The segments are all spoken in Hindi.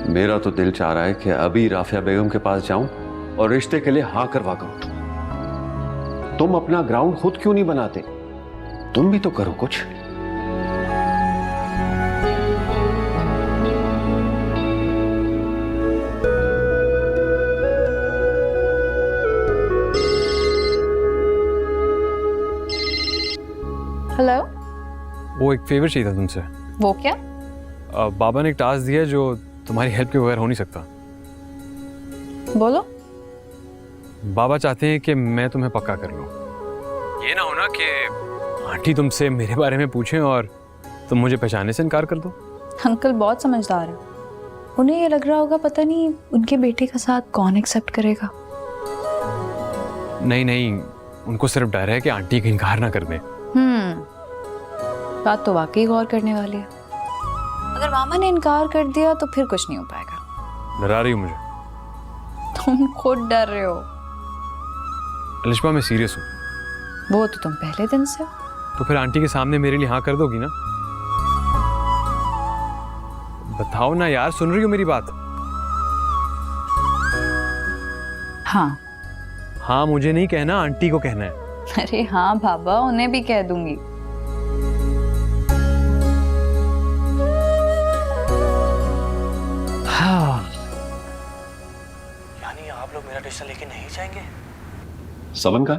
मेरा तो दिल चाह रहा है कि अभी राफिया बेगम के पास जाऊं और रिश्ते के लिए हाँ करवा करूं। तुम अपना ग्राउंड खुद क्यों नहीं बनाते? तुम भी तो करो कुछ। हेलो। वो एक फेवर चाहिए था तुमसे। वो क्या? बाबा ने एक टास्क दिया है जो तुम्हारी हेल्प के बगैर हो नहीं सकता। बोलो। बाबा चाहते हैं कि मैं तुम्हें पक्का कर लूं। ये ना हो ना कि आंटी तुमसे मेरे बारे में पूछें और तुम मुझे पहचानने से इनकार कर दो। अंकल बहुत समझदार है। उन्हें ये लग रहा होगा पता नहीं उनके बेटे का साथ कौन एक्सेप्ट करेगा। नहीं नहीं, उनको सिर्फ डर है कि आंटी का इनकार ना कर दें। बात तो वाकई गौर करने वाली है। अगर मामा ने इनकार कर दिया तो फिर कुछ नहीं हो पाएगा। डरा रही हो मुझे। तुम खुद डर रहे हो। अलिशबा मैं सीरियस हूँ। वो तो तुम पहले दिन से। तो फिर आंटी के सामने मेरे लिए हाँ कर दोगी ना? बताओ ना यार, सुन रही हो मेरी बात? हाँ। हाँ मुझे नहीं कहना, आंटी को कहना है। अरे हाँ बाबा, उन्हें भी कह दूंगी। हाँ। यानी आप लोग मेरा रिश्ता लेके नहीं जाएंगे? समन का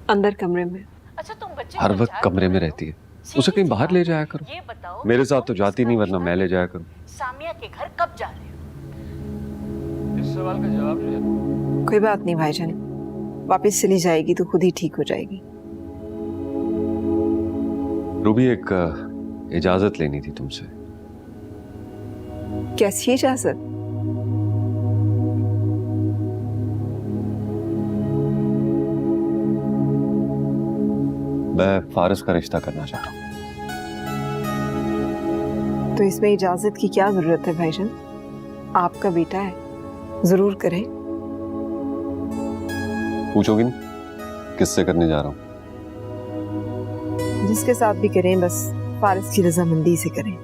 अंदर कमरे में। अच्छा तुम बच्चे हर वक्त कमरे में रहती है, उसे कहीं बाहर ले जाया करो। ये बताओ, मेरे साथ तो जाती नहीं, वरना मैं ले जाया करूं। सामिया के घर कब जा रहे हो? इस सवाल का जवाब जो है। कोई बात नहीं भाईजान, वापस चली जाएगी तो खुद ही ठीक हो जाएगी। रूबी, एक इजाजत लेनी थी तुमसे। कैसी इजाजत? मैं फारिस का रिश्ता करना चाह रहा हूँ। तो इसमें इजाजत की क्या जरूरत है भाईजान? आपका बेटा है, जरूर करें। पूछोगी नहीं किससे करने जा रहा हूँ? जिसके साथ भी करें, बस फारिस की रजामंदी से करें।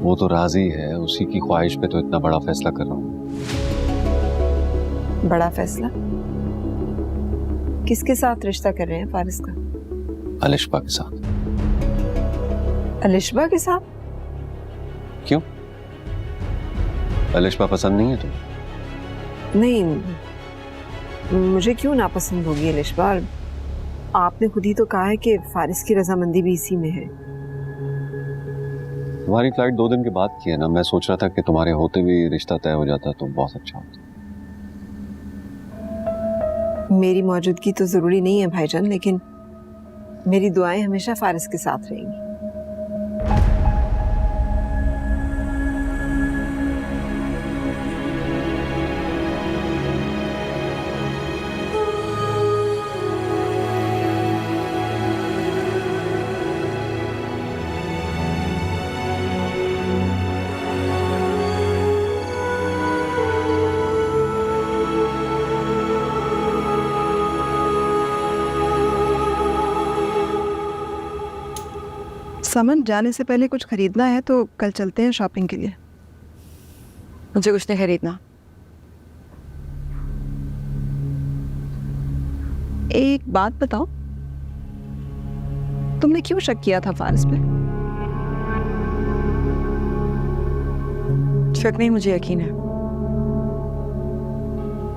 वो तो राजी है, उसी की ख्वाहिश पे तो इतना बड़ा फैसला कर रहा हूँ। बड़ा फैसला? किसके साथ रिश्ता कर रहे हैं फारिस का? अलिशबा के साथ। अलिशबा के साथ? क्यों? अलिशबा पसंद नहीं है तुम्हें? नहीं, मुझे क्यों नापसंद होगी अलिशबा? आपने खुद ही तो कहा है कि फारिस की रजामंदी भी इसी में है। तुम्हारी फ्लाइट 2 दिन के बाद की है ना, मैं सोच रहा था कि तुम्हारे होते भी रिश्ता तय हो जाता तो बहुत अच्छा होता। मेरी मौजूदगी तो जरूरी नहीं है भाईजान, लेकिन मेरी दुआएं हमेशा फारिस के साथ रहेंगी। समन, जाने से पहले कुछ खरीदना है तो कल चलते हैं शॉपिंग के लिए। मुझे कुछ नहीं खरीदना। एक बात बताओ, तुमने क्यों शक किया था फारिस पे? शक नहीं, मुझे यकीन है।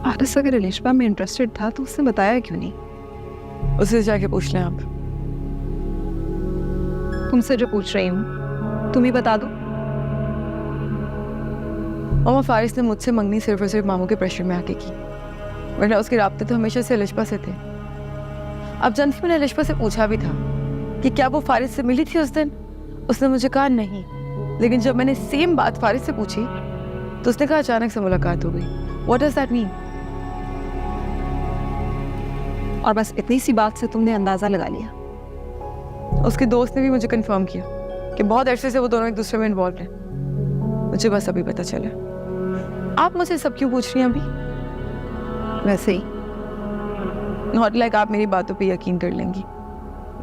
फारिस अगर अलिशबा में इंटरेस्टेड था तो उसने बताया क्यों नहीं? उससे जाके पूछ लें आप। तुमसे जो पूछ रही हूँ तुम ही बता दो। मामा, फारिस ने मुझसे मंगनी सिर्फ और सिर्फ मामू के प्रेशर में आके की, वरना उसके राब्ते तो हमेशा से अलिशबा से थे। अब जानती, मैंने अलिशबा से पूछा भी था कि क्या वो फारिस से मिली थी उस दिन। उसने मुझे कहा नहीं, लेकिन जब मैंने सेम बात फारिस से पूछी तो उसने कहा अचानक से मुलाकात हो गई। What does that mean? और बस इतनी सी बात से तुमने अंदाजा लगा लिया? उसके दोस्त ने भी मुझे कंफर्म किया कि बहुत अरसे से वो दोनों एक दूसरे में इन्वॉल्व हैं। मुझे बस अभी पता चला। आप मुझे सब क्यों पूछ रही हैं अभी? वैसे ही। नॉट लाइक आप मेरी बातों पे यकीन कर लेंगी।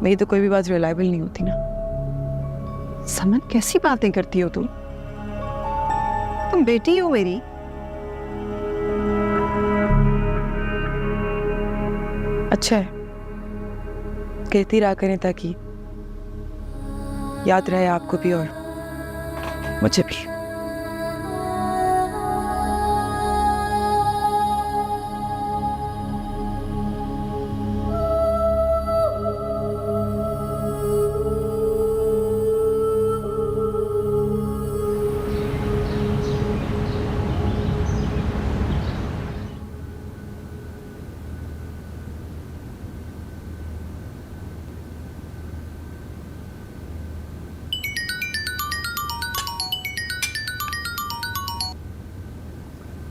मेरी तो कोई भी बात रिलायबल नहीं होती ना। समन, कैसी बातें करती हो तुम? तुम बेटी हो मेरी। अच्छा है, कहती रहा करें ताकि याद रहे आपको भी और मुझे भी।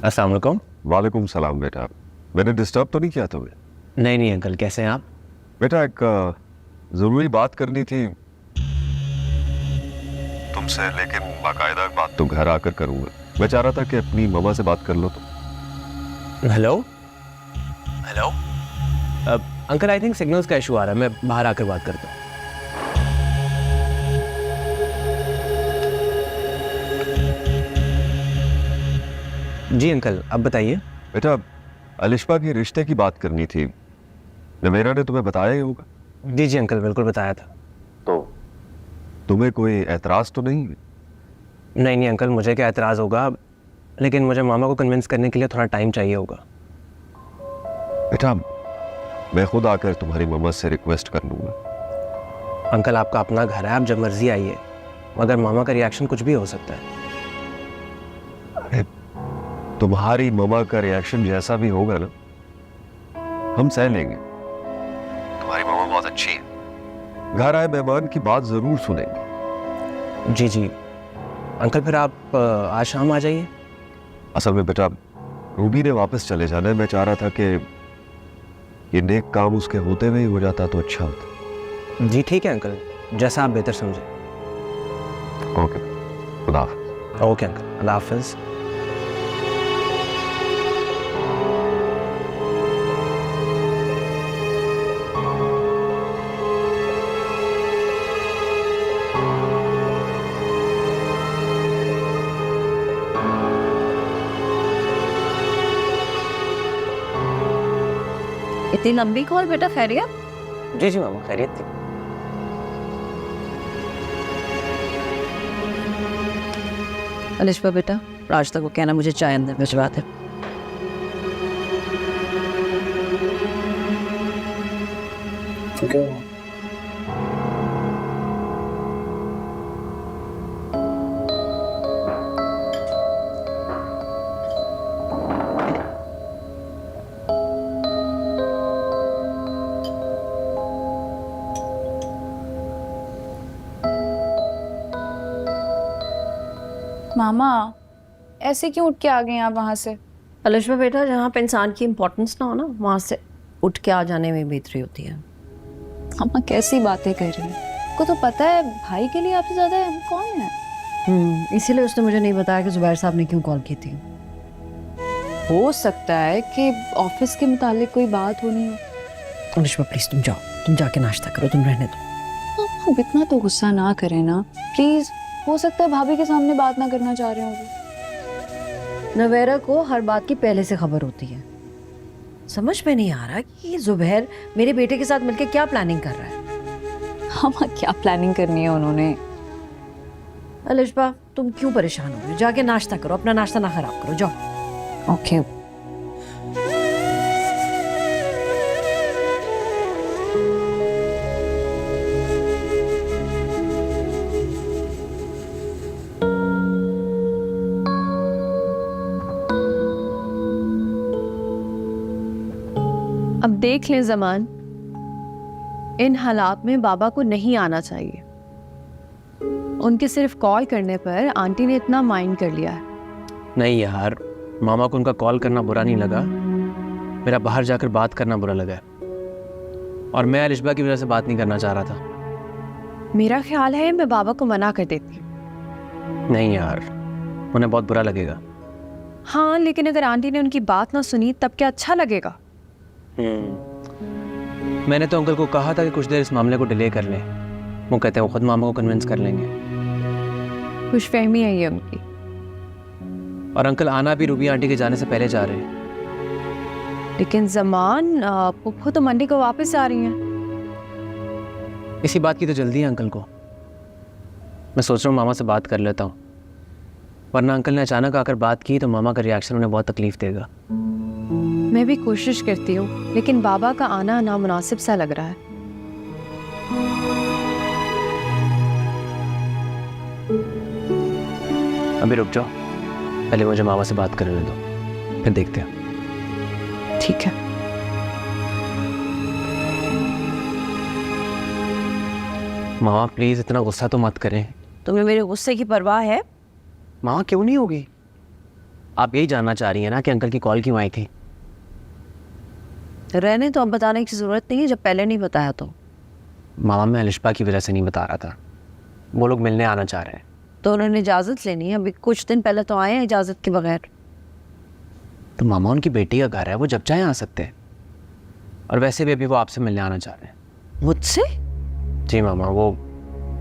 अस्सलाम वालेकुम। वालेकुम सलाम बेटा। मैंने डिस्टर्ब तो नहीं किया तुम्हें? नहीं नहीं अंकल, कैसे हैं आप? बेटा एक ज़रूरी बात करनी थी तुमसे, लेकिन बाकायदा बात तो घर आकर करूँगा। मैं चाह रहा था कि अपनी मम्मा से बात कर लो तुम। Hello hello uncle, I think signals का इशू आ रहा है, मैं बाहर आकर बात करता हूँ। जी अंकल, अब बताइए। बेटा अलिशबा के रिश्ते की बात करनी थी, नवेरा ने तुम्हें बताया ही होगा। जी जी अंकल, बिल्कुल बताया था। तो तुम्हें कोई एतराज़ तो नहीं? नहीं नहीं अंकल, मुझे क्या एतराज़ होगा, लेकिन मुझे मामा को कन्विंस करने के लिए थोड़ा टाइम चाहिए होगा। बेटा मैं खुद आकर तुम्हारी मम्मा से रिक्वेस्ट कर लूँगा। अंकल आपका अपना घर है, आप जब मर्जी आइए, मगर मामा का रिएक्शन कुछ भी हो सकता है। अरे तुम्हारी मम्मा का रिएक्शन जैसा भी होगा ना, हम सह लेंगे। तुम्हारी मम्मा बहुत अच्छी है, घर आए मेहमान की बात जरूर सुनेंगे। जी जी अंकल, फिर आप आज शाम आ जाइए। असल में बेटा रूबी ने वापस चले जाना है, मैं चाह रहा था कि ये नेक काम उसके होते हुए ही हो जाता तो अच्छा होता। जी ठीक है अंकल, जैसा आप बेहतर समझे। ओके, खुदा हाफ़िज़। ओके अंकल, अल्लाह हाफिज़। इतनी लंबी कॉल बेटा, खैरियत? जी जी मामा, खैरियत थी। अलिशबा बेटा, राज को कहना मुझे चाय अंदर भिजवा दे। मामा ऐसे क्यों उठ के आ गए आप वहाँ से? अलिशबा बेटा, जहाँ पे इंसान की इम्पोर्टेंस ना हो ना, वहाँ से उठ के आ जाने में बेहतरी होती है। मामा कैसी बातें कर रही हैं? को तो पता है भाई के लिए आपसे ज्यादा हम कौन है। इसीलिए उसने मुझे नहीं बताया कि जुबैर साहब ने क्यों कॉल की थी। हो सकता है कि ऑफिस के मुतालिक कोई बात होनी हो। अलिशबा प्लीज तुम जाओ, तुम जाके नाश्ता करो, तुम रहने दो। अब इतना तो गुस्सा ना करें ना प्लीज। हो सकता है भाभी के सामने बात ना करना चाह रहे होंगे। नवेरा को हर बात की पहले से खबर होती है। समझ में नहीं आ रहा कि ये जुबैर मेरे बेटे के साथ मिलकर क्या प्लानिंग कर रहा है। मामा क्या प्लानिंग करनी है उन्होंने? अलिशबा तुम क्यों परेशान हो रही हो? जाके नाश्ता करो, अपना नाश्ता ना खराब करो, जाओ। ओके। अब देख लें जमान, इन हालात में बाबा को नहीं आना चाहिए। उनके सिर्फ कॉल करने पर आंटी ने इतना माइंड कर लिया है। नहीं यार, मामा को उनका कॉल करना बुरा नहीं लगा, मेरा बाहर जाकर बात करना बुरा लगा। और मैं अलिशबा की वजह से बात नहीं करना चाह रहा था। मेरा ख्याल है मैं बाबा को मना कर देती। नहीं यार, उन्हें बहुत बुरा लगेगा। हाँ, लेकिन अगर आंटी ने उनकी बात ना सुनी तब क्या अच्छा लगेगा? मैंने तो अंकल को कहा था कि कुछ देर इस मामले को डिले कर लें। वो कहते हैं वो खुद मामा को कन्विंस कर लेंगे। खुशफहमी है ये उनकी। और अंकल आना भी रूबी आंटी के जाने से पहले जा रहे हैं। लेकिन जमान पुप्पो तो मंडे को वापस आ रही हैं। इसी बात की तो जल्दी है अंकल को। मैं सोच रहा हूँ मामा से बात कर लेता हूँ, वरना अंकल ने अचानक आकर बात की तो मामा का रिएक्शन उन्हें बहुत तकलीफ देगा। मैं भी कोशिश करती हूँ, लेकिन बाबा का आना नामुनासिब सा लग रहा है। अभी रुक जाओ, पहले मुझे मामा से बात करने दो, फिर देखते हैं। ठीक है। मामा प्लीज इतना गुस्सा तो मत करें। तुम्हें मेरे गुस्से की परवाह है? मामा क्यों नहीं होगी? आप यही जानना चाह रही हैं ना कि अंकल की कॉल क्यों आई थी? रहने तो अब बताने की जरूरत नहीं है, जब पहले नहीं बताया तो। मामा मैं अलिशबा की वजह से नहीं बता रहा था, वो लोग मिलने आना चाह रहे हैं। तो उन्होंने इजाज़त लेनी है, अभी कुछ दिन पहले तो आए हैं इजाज़त के बगैर। तो मामा उनकी बेटी का घर है, वो जब चाहे आ सकते हैं। और वैसे भी अभी वो आपसे मिलने आना चाह रहे हैं। मुझसे? जी मामा, वो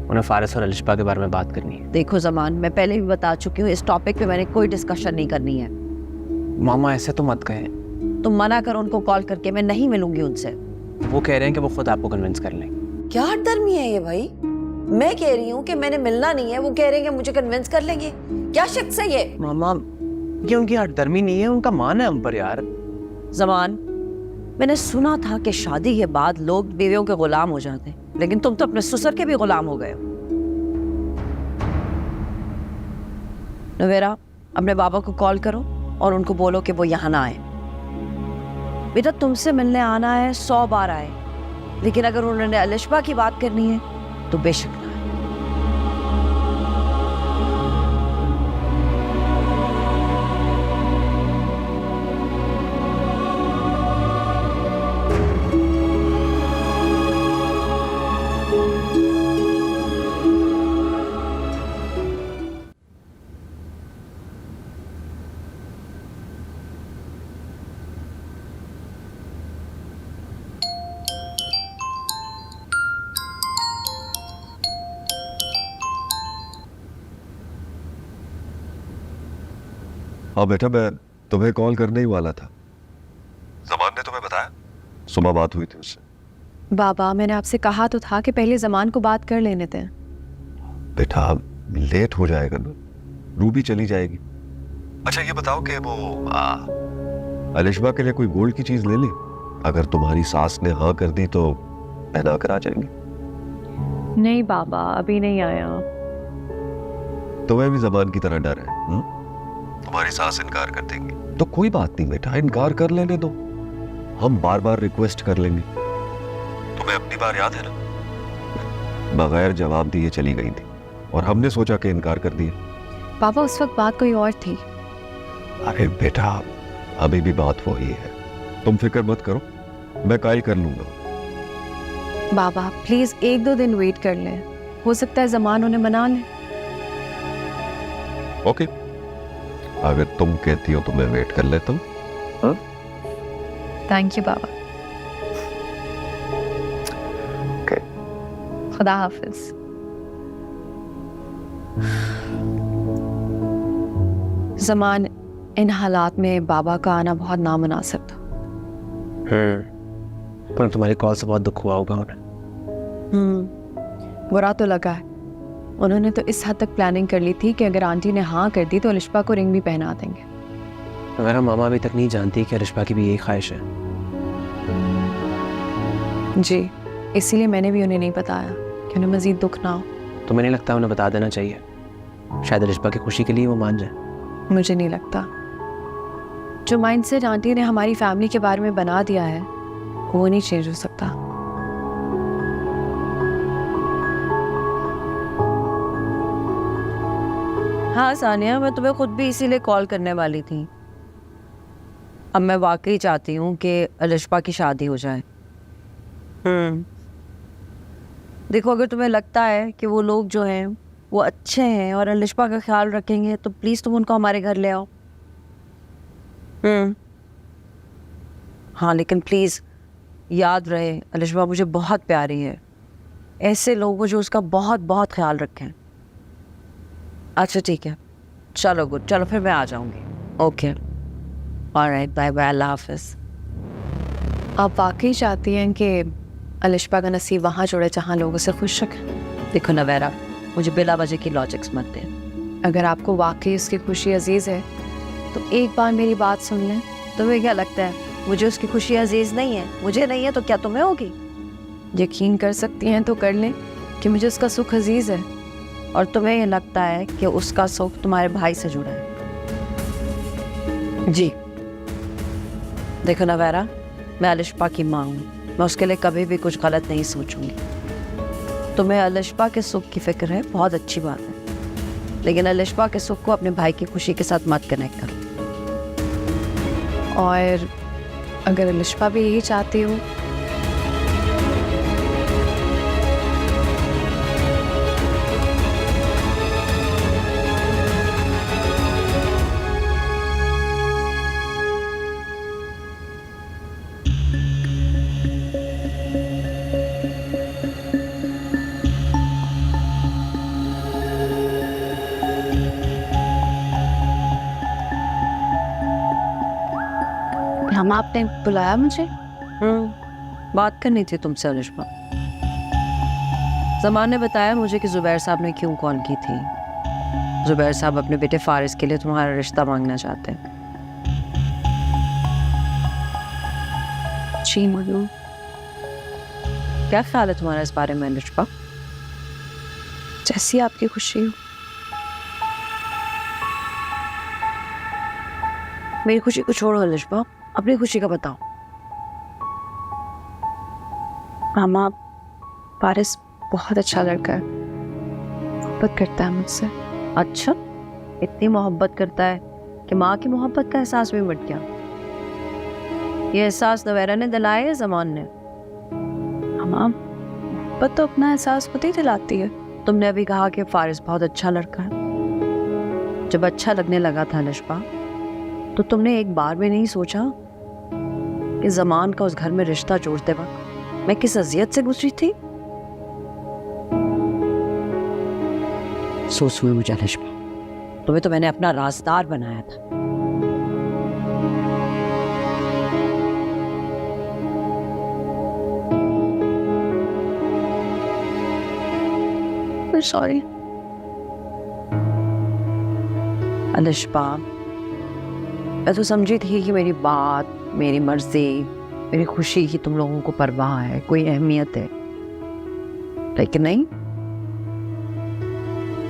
उन्हें फारिस और अलिशबा के बारे में बात करनी है। देखो जमान, मैं पहले भी बता चुकी हूँ, इस टॉपिक पे मैंने कोई डिस्कशन नहीं करनी है। मामा ऐसे तो मत कहें। तुम मना करो उनको कॉल करके, मैं नहीं मिलूंगी उनसे। वो कह रहे हैं कि वो खुद आपको कन्विंस कर लेंगे। क्या हठधर्मी है ये भाई? मैं कह रही हूँ कि मैंने मिलना नहीं है, वो कह रहे हैं कि मुझे कन्विंस कर लेंगे। क्या शख्स है ये? मामा ये उनकी हठधर्मी नहीं है, उनका मान है हम पर यार। जमान, मैंने सुना था कि शादी के बाद लोग बीवियों के गुलाम हो जाते हैं, लेकिन तुम तो अपने ससुर के भी गुलाम हो गए हो। नवेरा, अपने बाबा को कॉल करो और उनको बोलो कि वो यहाँ ना आए। बेटा तुमसे मिलने आना है 100 बार आए, लेकिन अगर उन्होंने अलिशबा की बात करनी है तो बेशक ना आए। हाँ बेटा, मैं तुम्हें कॉल करने ही वाला था। जमान ने तुम्हें बताया? सुबह बात हुई थी उससे। बाबा, मैंने आपसे कहा तो था कि पहले जमान को बात कर लेने दें। बेटा लेट हो जाएगा ना, रूबी चली जाएगी। अच्छा ये बताओ कि वो अलिशबा के लिए कोई गोल्ड की चीज ले ली? अगर तुम्हारी सास ने हाँ कर दी तो पहना कर आ जाएंगे। नहीं बाबा, अभी नहीं आया। तुम्हें भी जमान की तरह डर है? तुम्हारी सास इनकार कर देंगी तो कोई बात नहीं बेटा, इनकार कर लेने दो, हम बार बार रिक्वेस्ट कर लेंगे। तुम्हें अपनी बार याद है ना, बगैर जवाब दिए चली गई थी और हमने सोचा कि इनकार कर दिया। पापा उस वक्त बात कोई और थी। अरे बेटा अभी भी बात वही है, तुम फिक्र मत करो, मैं कायल कर लूंगा। बाबा प्लीज 1-2 दिन वेट कर लें, हो सकता है जमान उन्हें मना लें। ओके, अगर तुम कहती हो तो मैं वेट कर लेता हूँ। Thank you Baba. Okay. खुदा हाफिज। जमान, इन हालात में बाबा का आना बहुत नामुनासिब था। पर तुम्हारी कॉल से बहुत दुख हुआ होगा उन्हें। बुरा तो लगा है। उन्होंने तो इस हद तक प्लानिंग कर ली थी कि अगर आंटी ने हाँ कर दी तो अलिशबा को रिंग भी पहना देंगे। मेरा मामा अभी तक नहीं जानती कि अलिशबा की भी यही ख्वाहिश है। जी, इसीलिए मैंने भी उन्हें नहीं बताया कि उन्हें मजीद दुख ना हो। तुम्हें नहीं लगता उन्हें बता देना चाहिए? शायद अलिशबा की खुशी के लिए वो मान जाए। मुझे नहीं लगता। जो माइंडसेट आंटी ने हमारी फैमिली के बारे में बना दिया है वो नहीं चेंज हो सकता। हाँ सानिया, मैं तुम्हें खुद भी इसीलिए कॉल करने वाली थी। अब मैं वाकई चाहती हूँ कि अलिशबा की शादी हो जाए। देखो, अगर तुम्हें लगता है कि वो लोग जो हैं वो अच्छे हैं और अलिशबा का ख्याल रखेंगे तो प्लीज़ तुम उनको हमारे घर ले आओ। हाँ, लेकिन प्लीज़ याद रहे अलिशबा मुझे बहुत प्यारी है। ऐसे लोगों जो उसका बहुत बहुत ख्याल रखें। अच्छा ठीक है, चलो गुड, चलो फिर मैं आ जाऊंगी। ओके, ऑलराइट, बाय बाय, अल्लाह हाफिज। आप वाकई चाहती हैं कि अलिशबा का नसीब वहाँ जुड़े जहाँ लोग उसे खुश रखें? देखो नवेरा, मुझे बिला वजह की लॉजिक्स मत दे। अगर आपको वाकई उसकी खुशी अजीज़ है तो एक बार मेरी बात सुन लें। तुम्हें क्या लगता है मुझे उसकी खुशी अजीज नहीं है? मुझे नहीं है तो क्या तुम्हें होगी? यकीन कर सकती हैं तो कर लें कि मुझे उसका सुख अजीज़ है। और तुम्हें ये लगता है कि उसका सुख तुम्हारे भाई से जुड़ा है? जी देखो नवेरा, मैं अलिशबा की माँ हूँ, मैं उसके लिए कभी भी कुछ गलत नहीं सोचूंगी। तुम्हें अलिशबा के सुख की फिक्र है, बहुत अच्छी बात है, लेकिन अलिशबा के सुख को अपने भाई की खुशी के साथ मत कनेक्ट करो। और अगर अलिशबा भी यही चाहती हो हम, आपने बुलाया मुझे? बात करनी थी तुमसे अलिशबा। ज़मान ने बताया मुझे कि ज़ुबैर साहब ने क्यों कॉल की थी। ज़ुबैर साहब अपने बेटे फारिस के लिए तुम्हारा रिश्ता मांगना चाहते हैं। जी मनु, क्या ख्याल है तुम्हारा इस बारे में अलिशबा? जैसी आपकी खुशी हो। मेरी खुशी को छोड़ो अलिशबा, अपनी खुशी का बताओ। मामा, फारिस बहुत अच्छा लड़का है, मोहब्बत करता है मुझसे। अच्छा, इतनी मोहब्बत करता है कि माँ की मोहब्बत का एहसास भी मिट गया। ये एहसास नवेरा ने दिलाया है ज़मान ने? मामा, मोहब्बत तो अपना एहसास खुद ही दिलाती है। तुमने अभी कहा कि फारिस बहुत अच्छा लड़का है। जब अच्छा लगने लगा था अलिशबा, तो तुमने एक बार भी नहीं सोचा कि ज़मान का उस घर में रिश्ता जोड़ते वक्त मैं किस अजियत से गुजरी थी? सोच हुई मुझे अलिशबा, तुम्हें तो मैंने अपना राजदार बनाया था। सॉरी अलिशबा, मैं तो समझी थी कि मेरी बात, मेरी मर्जी, मेरी खुशी की तुम लोगों को परवाह है, कोई अहमियत है, लेकिन नहीं।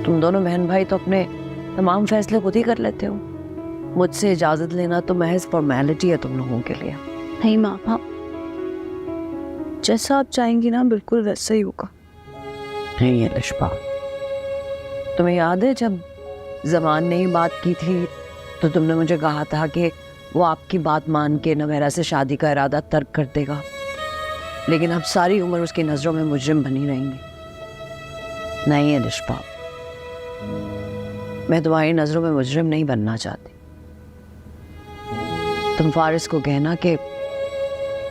तुम दोनों बहन भाई तो अपने तमाम फैसले खुद ही कर लेते हो। मुझसे इजाज़त लेना तो महज फॉर्मेलिटी है तुम लोगों के लिए। नहीं मामा, जैसा आप चाहेंगी ना बिल्कुल वैसा ही होगा। नहीं अलिशबा, तुम्हें याद है जब ज़मान ने ही बात की थी तो तुमने मुझे कहा था कि वो आपकी बात मान के नवेरा से शादी का इरादा तर्क कर देगा, लेकिन अब सारी उम्र उसकी नज़रों में मुजरिम बनी रहेंगी। नहीं अलिशबा, मैं तुम्हारी नज़रों में मुजरिम नहीं बनना चाहती। तुम फारिस को कहना कि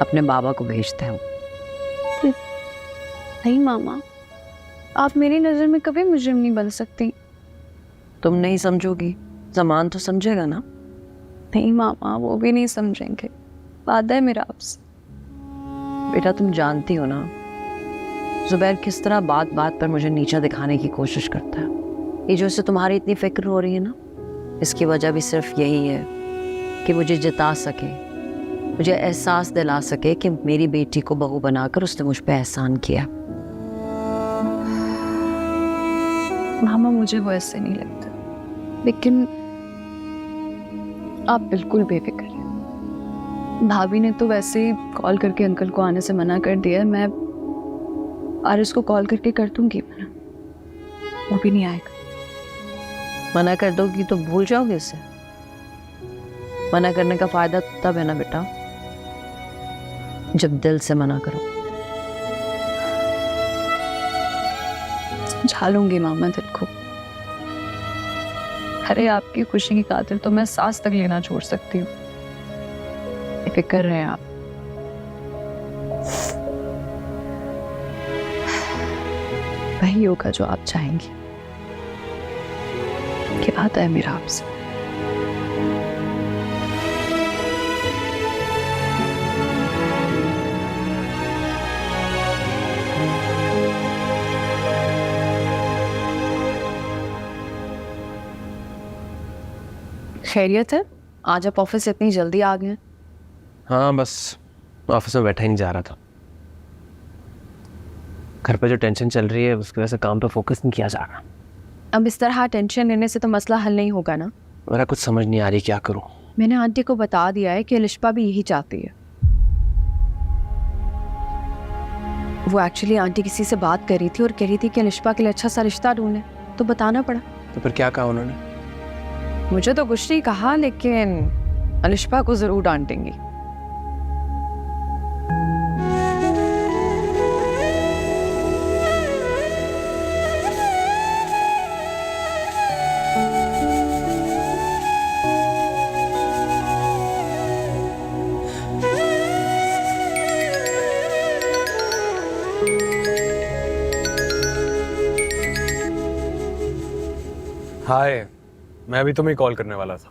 अपने बाबा को भेजते हो। नहीं मामा, आप मेरी नज़र में कभी मुजरिम नहीं बन सकती। तुम नहीं समझोगी, ज़मान तो समझेगा ना। नहीं मामा, वो भी नहीं समझेंगे, वादा है मेरा आपसे। बेटा तुम जानती हो ना ज़ुबैर किस तरह बात बात पर मुझे नीचा दिखाने की कोशिश करता है। ये जो इससे तुम्हारी इतनी फिक्र हो रही है ना, इसकी वजह भी सिर्फ यही है कि मुझे जिता सके, मुझे एहसास दिला सके कि मेरी बेटी को बहू बनाकर उसने मुझ पर एहसान किया। मामा, मुझे वो ऐसे नहीं लगता, लेकिन आप बिल्कुल बेफिक्र हैं। भाभी ने तो वैसे ही कॉल करके अंकल को आने से मना कर दिया है। मैं आरिस को कॉल करके कर दूंगी मना, वो भी नहीं आएगा। मना कर दोगी तो भूल जाओगे इसे। मना करने का फायदा तब है ना बेटा जब दिल से मना करो। समझा लूंगी मामा दिल को। अरे आपकी खुशी की खातिर तो मैं सांस तक लेना छोड़ सकती हूँ। फिक्र रहे आप। वही होगा जो आप चाहेंगी। क्या आता है मेरा आपसे? खैरियत है? आज आप ऑफिस से इतनी जल्दी आ गए हैं? हाँ, बस ऑफिस में बैठा ही नहीं जा रहा था। घर पे जो टेंशन चल रही है उसकी वजह से काम पे फोकस नहीं किया जा रहा। अब इस तरह टेंशन लेने से तो मसला हल नहीं होगा ना। मेरा कुछ समझ नहीं आ रही क्या करूं। मैंने आंटी को बता दिया है कि अलिशबा भी यही चाहती है। वो एक्चुअली आंटी किसी से बात कर रही थी और कह रही थी कि अलिशबा के लिए अच्छा सा रिश्ता ढूंढे, तो बताना पड़ा। तो फिर क्या कहा उन्होंने? मुझे तो कुछ नहीं कहा, लेकिन अलिशबा को जरूर डांटेंगी। हाय, मैं अभी तुम्हें कॉल करने वाला था।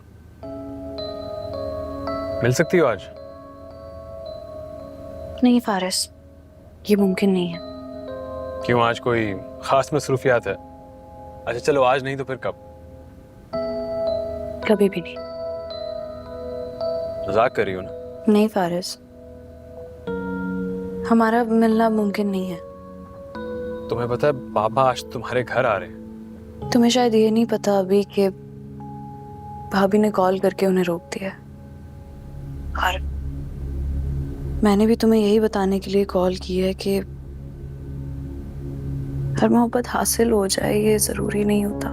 मिल सकती हो आज? नहीं फारिस, ये मुमकिन नहीं है। क्यों, आज कोई खास मसरूफियात है? अच्छा चलो, आज नहीं तो फिर कब? कभी भी नहीं। मजाक कर रही हो ना? नहीं फारिस, हमारा मिलना मुमकिन नहीं है। तुम्हें पता है पापा आज तुम्हारे घर आ रहे हैं। तुम्हें शायद ये नहीं पता अभी कि भाभी ने कॉल करके उन्हें रोक दिया। और मैंने भी तुम्हें यही बताने के लिए कॉल की है कि हर मोहब्बत हासिल हो जाए ये जरूरी नहीं होता,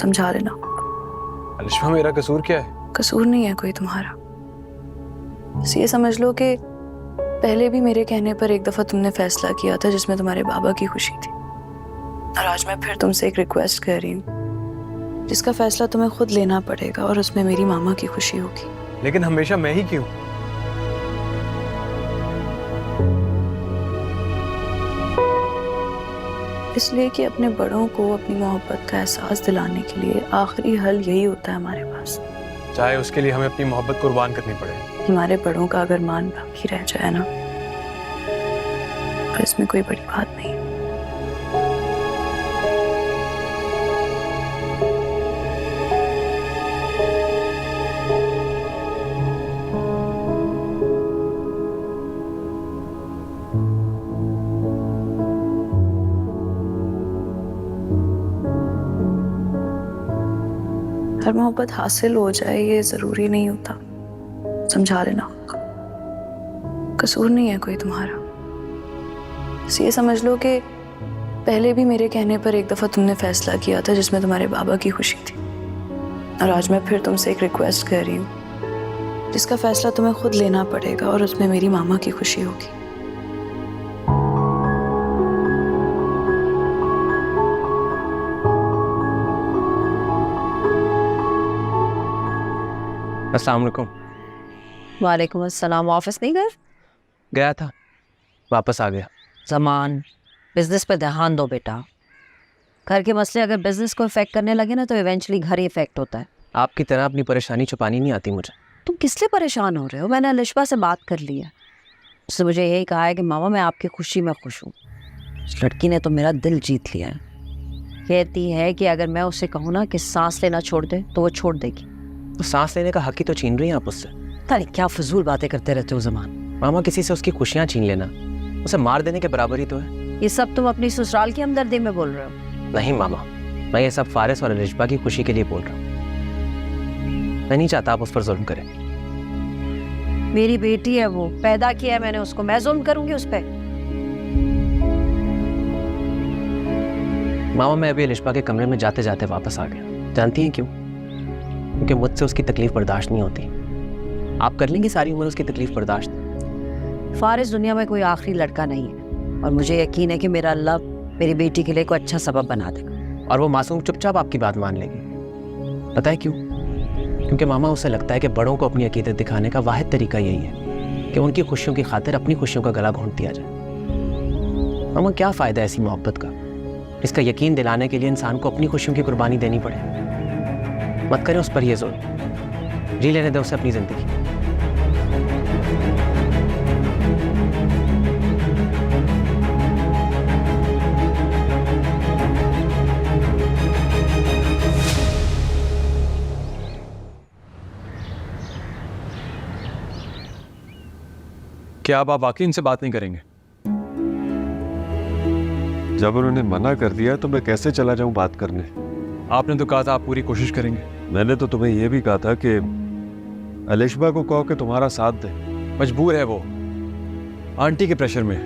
समझा लेना। अलिशबा, मेरा कसूर क्या है? कसूर नहीं है कोई तुम्हारा, बस ये समझ लो कि पहले भी मेरे कहने पर एक दफा तुमने फैसला किया था जिसमें तुम्हारे बाबा की खुशी थी, और आज मैं फिर तुमसे एक रिक्वेस्ट कर रही हूँ जिसका फैसला तुम्हें खुद लेना पड़ेगा, और उसमें मेरी मामा की खुशी होगी। लेकिन हमेशा मैं ही क्यों? इसलिए कि अपने बड़ों को अपनी मोहब्बत का एहसास दिलाने के लिए आखिरी हल यही होता है हमारे पास। चाहे उसके लिए हमें अपनी मोहब्बत कुर्बान करनी पड़े। हमारे बड़ों का अगर मान बाकी रह जाए ना, तो इसमें कोई बड़ी बात नहीं है। हर मोहब्बत हासिल हो जाए ये जरूरी नहीं होता, समझा लेना। कसूर नहीं है कोई तुम्हारा, बस ये समझ लो कि पहले भी मेरे कहने पर एक दफा तुमने फैसला किया था जिसमें तुम्हारे बाबा की खुशी थी, और आज मैं फिर तुमसे एक रिक्वेस्ट कर रही हूँ जिसका फैसला तुम्हें खुद लेना पड़ेगा, और उसमें मेरी मामा की खुशी होगी। अस्सलाम वालेकुम। वालेकुम अस्सलाम। ऑफिस नहीं गए? गया था, वापस आ गया। जमान, बिजनेस पे ध्यान दो बेटा। घर के मसले अगर बिजनेस को इफेक्ट करने लगे ना तो इवेंचुअली घर ही इफेक्ट होता है। आपकी तरह अपनी परेशानी छुपानी नहीं आती मुझे। तुम किस लिए परेशान हो रहे हो? मैंने अलिशबा से बात कर ली है, उसने मुझे यही कहा है कि मामा मैं आपकी खुशी में खुश हूँ। उस लड़की ने तो मेरा दिल जीत लिया है। कहती है कि अगर मैं उसे कहूँ ना कि सांस लेना छोड़ दे तो वो छोड़ देगी। तो सांस लेने का हक ही तो छीन रही हैं आप उससे। पता नहीं क्या फजूल बातें करते रहते हो जमान। मामा, किसी से उसकी खुशियाँ छीन लेना उसे मार देने के बराबर ही तो है। ये सब तुम अपनी ससुराल की हमदर्दी में बोल रहे हो? नहीं मामा, मैं ये सब फारिस और अलिशबा की खुशी के लिए बोल रहा हूँ। मैं नहीं चाहता आप उस पर जुल्म करें। मेरी बेटी है, वो पैदा किया है मैंने उसको, मैं जुल्म करूंगी उस पर? मामा, मैं अभी अलिशबा के कमरे में जाते जाते वापस आ गया। जानती हैं क्यों? क्योंकि मुझसे उसकी तकलीफ बर्दाश्त नहीं होती। आप कर लेंगे सारी उम्र उसकी तकलीफ बर्दाश्त? फारिस दुनिया में कोई आखिरी लड़का नहीं है, और मुझे यकीन है कि मेरा अल्लाह मेरी बेटी के लिए कोई अच्छा सबब बना देगा। और वो मासूम चुपचाप आपकी बात मान लेगी। पता है क्यों? क्योंकि मामा, उसे लगता है कि बड़ों को अपनी अकीदत दिखाने का वाहिद तरीका यही है कि उनकी खुशियों की खातिर अपनी खुशियों का गला घोंट दिया जाए। मामा, क्या फ़ायदा ऐसी मोहब्बत का इसका यकीन दिलाने के लिए इंसान को अपनी खुशियों की कुर्बानी देनी पड़े। मत करें उस पर ये जोर, जी लेने दे उसे अपनी जिंदगी। क्या अब आप वाकई इनसे बात नहीं करेंगे? जब उन्होंने मना कर दिया तो मैं कैसे चला जाऊं बात करने? आपने तो कहा था आप पूरी कोशिश करेंगे। मैंने तो तुम्हें यह भी कहा था कि अलिशबा को कहो कि तुम्हारा साथ दे। मजबूर है वो, आंटी के प्रेशर में।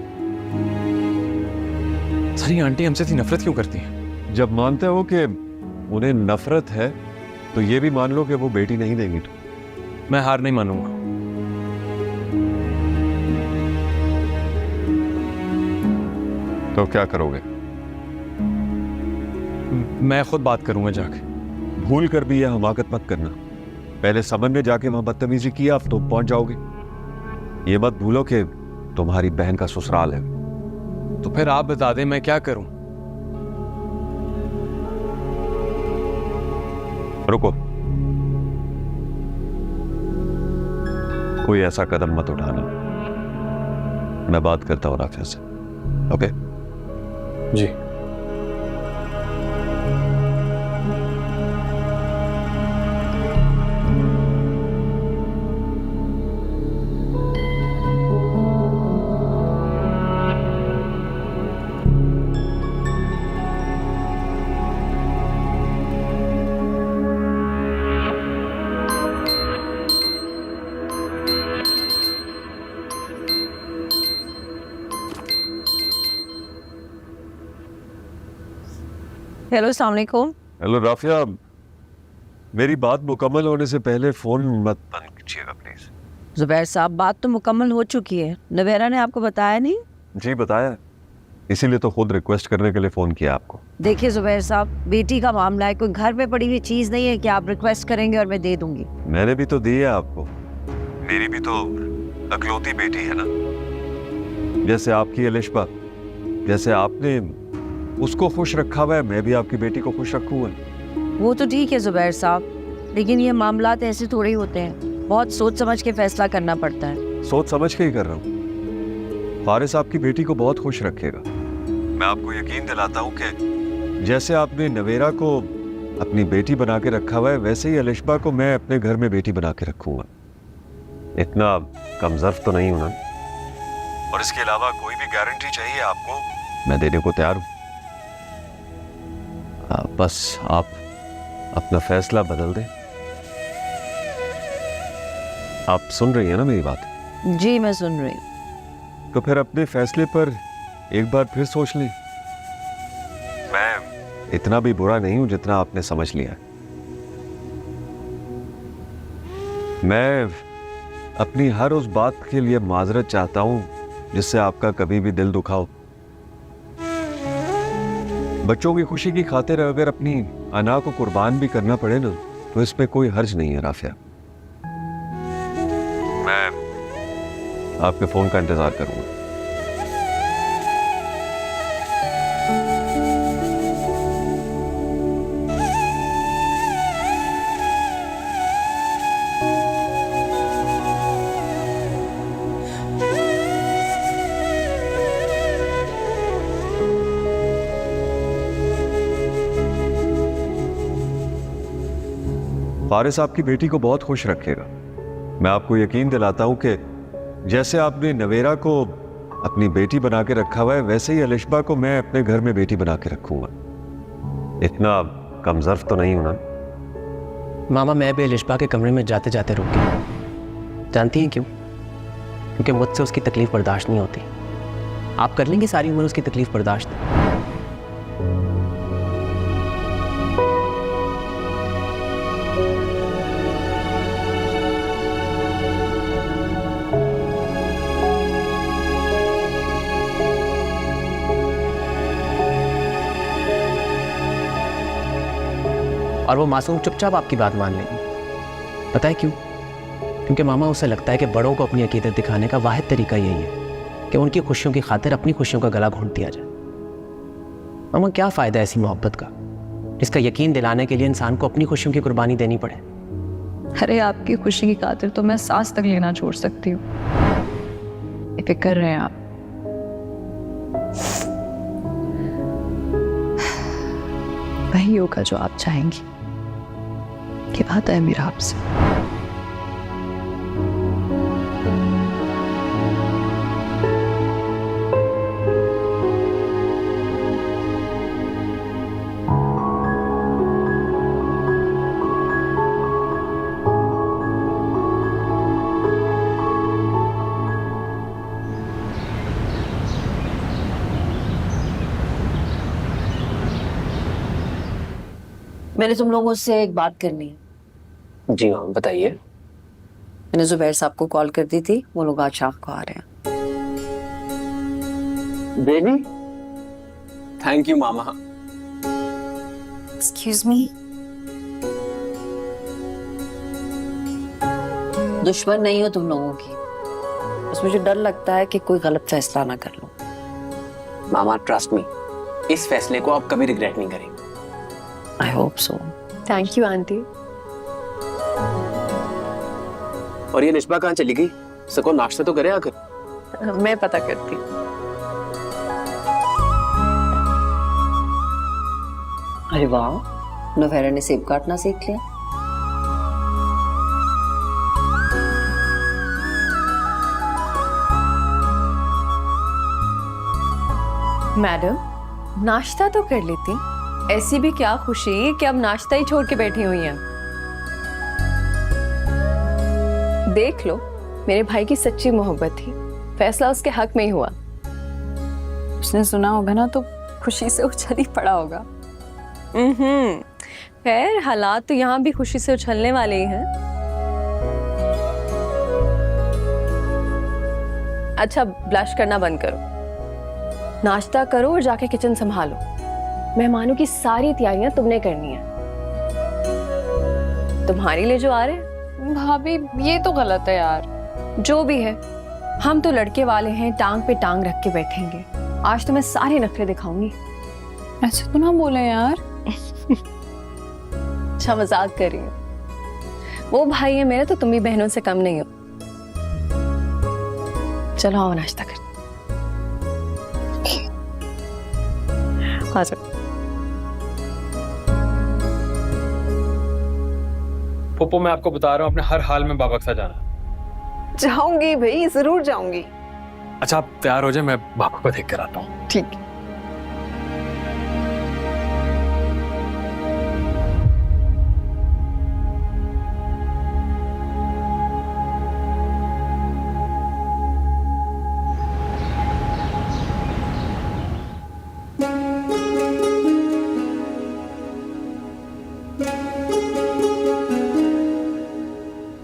सारी आंटी हमसे इतनी नफरत क्यों करती हैं? जब मानते हो कि उन्हें नफरत है तो ये भी मान लो कि वो बेटी नहीं देंगी। तो मैं हार नहीं मानूंगा। तो क्या करोगे? मैं खुद बात करूंगा जाके। भूल कर भी यह हमाकत मत करना। पहले समन में जाके वहां बदतमीजी किया, अब तो पहुंच जाओगे। ये मत भूलो कि तुम्हारी बहन का ससुराल है। तो फिर आप बता दें मैं क्या करूं? रुको, कोई ऐसा कदम मत उठाना। मैं बात करता हूं राफिया से। ओके? जी। हेलो, अस्सलाम वालेकुम। हेलो राफिया, मेरी बात मुकम्मल होने से पहले फोन मत बंद कीजिएगा प्लीज। जुबैर साहब, बात तो मुकम्मल हो चुकी है। नवेरा ने आपको बताया नहीं? जी बताया, इसीलिए तो खुद रिक्वेस्ट करने के लिए फोन किया आपको। देखिए जुबैर साहब, बेटी का मामला है, कोई घर में पड़ी हुई चीज नहीं है कि आप रिक्वेस्ट करेंगे और मैं दे दूंगी। मैंने भी तो दी है आपको। मेरी भी तो अकलौती बेटी है ना, जैसे आपकी अलिशबा। जैसे आपने उसको खुश रखा हुआ है, मैं भी आपकी बेटी को खुश रखूंगा। वो तो ठीक है जुबैर साहब, लेकिन ये मामलात ऐसे थोड़े होते हैं। बहुत सोच समझ के फैसला करना पड़ता है। सोच समझ के ही कर रहा हूँ। फारिस आपकी बेटी को बहुत खुश रखेगा। मैं आपको यकीन दिलाता हूँ कि जैसे आपने नवेरा को अपनी बेटी बना के रखा हुआ है, वैसे ही अलिशबा को मैं अपने घर में बेटी बना के रखूंगा। इतना कमजर्फ तो नहीं होना। और इसके अलावा कोई भी गारंटी चाहिए आपको, मैं देने को तैयार हूं। बस आप अपना फैसला बदल दें। आप सुन रही हैं ना मेरी बात? जी मैं सुन रही हूँ। तो फिर अपने फैसले पर एक बार फिर सोच लें। मैं इतना भी बुरा नहीं हूं जितना आपने समझ लिया है। मैं अपनी हर उस बात के लिए माजरत चाहता हूं जिससे आपका कभी भी दिल दुखा हो। बच्चों की खुशी की खातिर अगर अपनी अना को कुर्बान भी करना पड़े ना, तो इसमें कोई हर्ज नहीं है राफिया। मैं आपके फोन का इंतजार करूंगा। फारिस आपकी बेटी को बहुत खुश रखेगा। मैं आपको यकीन दिलाता हूं कि जैसे आपने नवेरा को अपनी बेटी बना के रखा हुआ है, वैसे ही अलिशबा को मैं अपने घर में बेटी बना के रखूंगा। इतना कमजर्फ तो नहीं होना। मामा, मैं भी अलिशबा के कमरे में जाते जाते रुक गया। जानती हैं क्यों? क्योंकि मुझसे उसकी तकलीफ बर्दाश्त नहीं होती। आप कर लेंगे सारी उम्र उसकी तकलीफ बर्दाश्त। और वो मासूम चुपचाप आपकी बात मान लेगी। पता है क्यों? क्योंकि मामा, उसे लगता है कि बड़ों को अपनी अकीदत दिखाने का वाहिद तरीका यही है कि उनकी खुशियों की खातिर अपनी खुशियों का गला घोंट दिया जाए। मामा क्या फ़ायदा ऐसी मोहब्बत का जिसका यकीन दिलाने के लिए इंसान को अपनी खुशियों की कुर्बानी देनी पड़े। अरे आपकी खुशी की खातिर तो मैं सांस तक लेना छोड़ सकती हूँ। फिक्र रहे हैं आप। वही होगा जो आप चाहेंगी। ये बात है मेरा आपसे। मैंने तुम लोगों से एक बात करनी है। जी हाँ बताइए। मैंने जुबैर साहब को कॉल कर दी थी, वो लोग आज शाम को आ रहे हैं। Baby thank you mama. Excuse me. दुश्मन नहीं हो तुम लोगों की, बस मुझे डर लगता है कि कोई गलत फैसला ना कर लो। मामा ट्रस्ट मी, इस फैसले को आप कभी रिग्रेट नहीं करेंगे। I hope so. Thank you aunty. और ये निष्पा कहाँ चली गई? सको नाश्ता तो करे आकर। मैं पता करती। अरे वाह, नोवेरा ने सेब काटना सीख लिया। मैडम नाश्ता तो कर लेती, ऐसी भी क्या खुशी कि अब नाश्ता ही छोड़ के बैठी हुई हैं। देख लो, मेरे भाई की सच्ची मोहब्बत थी, फैसला उसके हक में ही हुआ। उसने सुना होगा ना तो खुशी से उछल ही पड़ा होगा। खैर हालात तो यहाँ भी खुशी से उछलने वाले ही हैं। अच्छा ब्लश करना बंद करो, नाश्ता करो और जाके किचन संभालो। मेहमानों की सारी तैयारियां तुमने करनी है। तुम्हारे लिए जो आ रहे हैं। भाभी ये तो गलत है यार। जो भी है, हम तो लड़के वाले हैं, टांग पे टांग रख के बैठेंगे। आज तो मैं सारे नखरे दिखाऊंगी। ऐसे तो ना बोले यार। अच्छा मजाक कर रही हूँ। वो भाई है मेरे तो तुम भी बहनों से कम नहीं हो। चलो आओ नाश्ता कर। आ जाओ। पप्पू मैं आपको बता रहा हूँ, अपने हर हाल में बाबा के साथ जाना। जाऊंगी भाई, जरूर जाऊंगी। अच्छा आप तैयार हो जाए, मैं बाबा को देख कर आता हूँ। ठीक।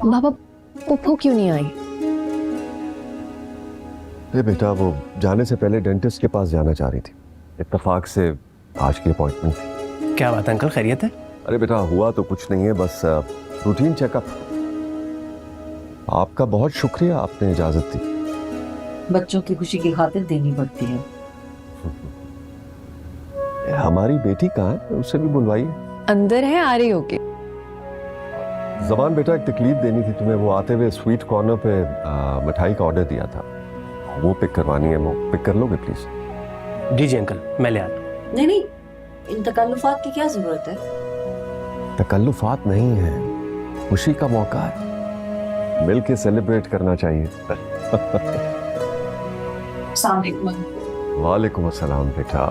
बाबा पप्पू क्यों नहीं आई? अरे बेटा वो जाने से पहले डेंटिस्ट के पास जाना चाह रही थी, इत्तेफाक से आज की अपॉइंटमेंट थी। क्या बात अंकल, खैरियत है? अरे बेटा हुआ तो कुछ नहीं है, बस रूटीन चेकअप। आपका बहुत शुक्रिया, आपने इजाजत दी। बच्चों की खुशी की खातिर देनी पड़ती है। हमारी बेटी कहाँ है, उसे भी बुलवाइए। अंदर है, आ रही होगी। जबान बेटा एक तकलीफ देनी थी तुम्हें, वो आते हुए स्वीट कॉर्नर पे मिठाई का ऑर्डर दिया था, वो पिक करवानी है, वो पिक कर लोगे प्लीज? जी जी अंकल, मैं ले आता हूँ। नहीं नहीं, इन तकल्लुफात की क्या जरूरत है? तकल्लुफात नहीं है, खुशी का मौका है, मिल के सेलिब्रेट करना चाहिए। वालेकुम अस्सलाम बेटा,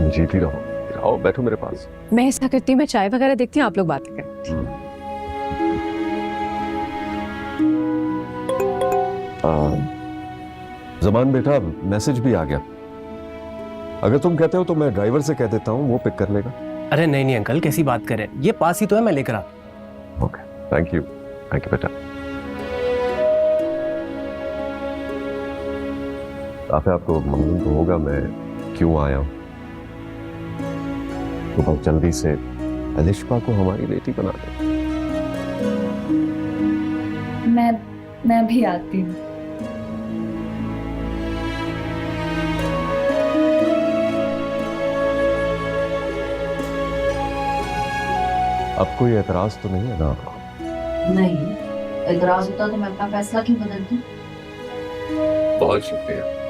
जीती रहो। आओ बैठो मेरे पास। मैं ऐसा करती हूँ, मैं चाय वगैरह देखती हूँ, आप लोग बातें करें। जमान बेटा मैसेज भी आ गया, अगर तुम कहते हो तो मैं ड्राइवर से कह देता हूँ, वो पिक कर लेगा। अरे नहीं नहीं अंकल, कैसी बात करें, ये पास ही तो है, मैं लेकर आता। ओके थैंक यू बेटा। आपको मालूम तो होगा मैं क्यों आया हूँ, तो बहुत जल्दी से अलिशा को हमारी बेटी बना दे। मैं भी आती हूँ। अब कोई एतराज तो नहीं है ना? नहीं, एतराज होता तो मैं अपना फैसला क्यों बदलती? बहुत शुक्रिया।